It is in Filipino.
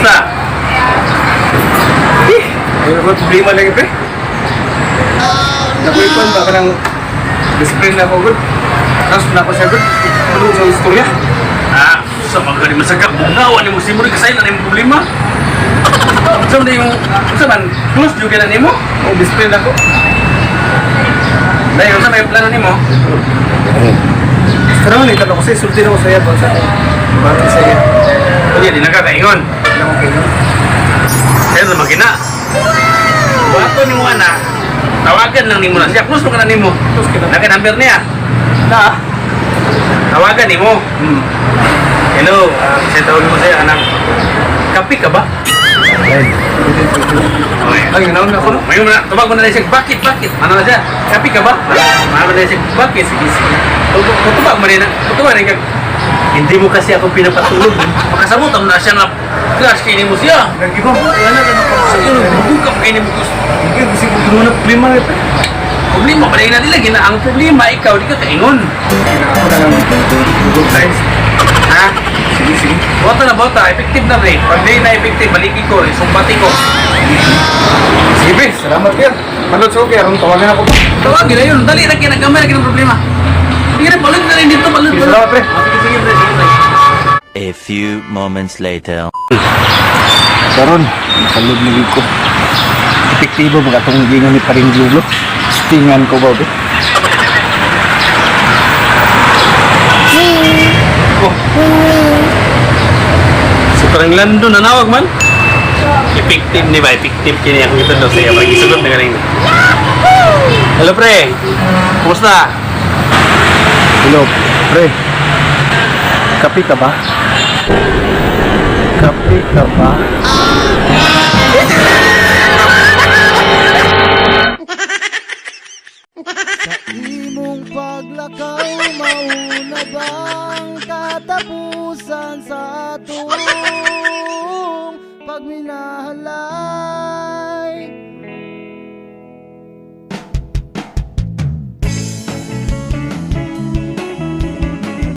na. Ayun ko, problema lagi, pre. Nakulipan ba ka ng discipline na ako, good? Tapos na ako siya, good? Ano sa istorya? Ah, sa mga di masagap, bugawan ni mo si Muri kasi na yung problema. So, na yung, sa man, close juga na nimo. Oh, discipline ako. Dahil sa may plano nimo. Pero naman, itanong ko sa'yo, sulti na ko sa'yo, ba sa bakit sa'yo? Hindi, di nakakaingon. Hindi mo kayo. Kaya na magina. Wato ni mo anak, tawagan lang nimo na siya. Close mo ka na nimo. Close ka na. Naka-number niya. Na? Tawagan nimo. Hello, kasi tawagin mo sa'yo, anak. Kapi ka ba? Ayun. Okay. Ay, ganaw na ako, no? Ngayon na, tumag mo na siya, bakit? Ano na siya? Kapi ka ba? Ano na siya, bakit? Sige, sige. Tumag mo rin na, tumag rin ka. Hindi mo kasi ako pinapatulog. Makasabutan na siya nga, crush kainin mo siya. Nag-iba mo, wala na ako. Sa iyo, buka mo kainin mo gusto. Hindi, kasi kung gano'n na problema na, pre. Problema, pa rin na nila, ang problema, ikaw, di ka kaingon. Ako na lang, Google Science. Ha? Sige, sige. Bota na bota, effective na rin. Pag di na effective, balikin ko, sumpati ko. Sige, pre, salamat, Pierre. Malot sa okay, arong tawagan ako. Tawagin na yun, dali na kinagamay na problema. Hindi na, balot na rin dito, balot. Sige, salamat, pre. Sige, sige, pre, sige, pre. A few moments later. Karon, nakalog na ko. Epektibo mga itong gingon ni Paring Lulo. Stingan ko ba, be? Oh. Si parang Lando na nawag man. Effective ni ba? Effective kini ako ito daw sa'yo. Pag-isugot na galing. Hello, pre. Kumusta? Hello, pre. Kapi ka ba? Kapi ka ba? Imong paglakaw mauna bang katapusan sa atong pagminahala?